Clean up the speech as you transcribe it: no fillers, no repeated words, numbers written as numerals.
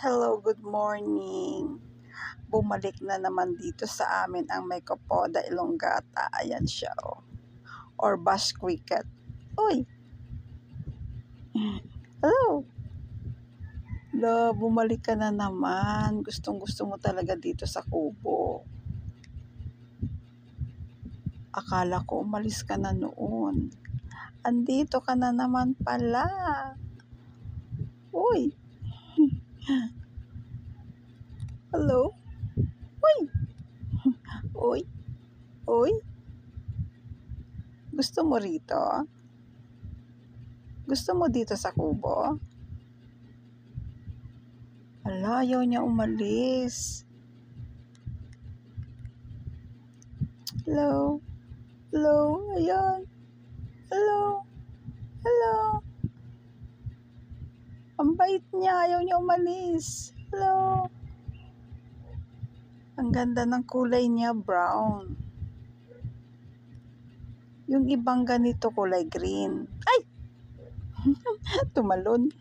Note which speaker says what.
Speaker 1: Hello, good morning. Bumalik na naman dito sa amin ang Mycopoda elongata. Ayan siya, oh. Or bush cricket. Uy! Hello! Lo, bumalik ka na naman. Gustong-gusto mo talaga dito sa kubo. Akala ko umalis ka na noon. Andito ka na naman pala. Uy! Hello? Uy! Uy! Uy! Gusto mo rito? Gusto mo dito sa kubo? Ala, ayaw niya umalis. Hello? Hello? Ayan. Hello? Hello? Ang bait niya, ayaw niya umalis. Hello? Ang ganda ng kulay niya, brown. Yung ibang ganito kulay green. Ay! Tumalon.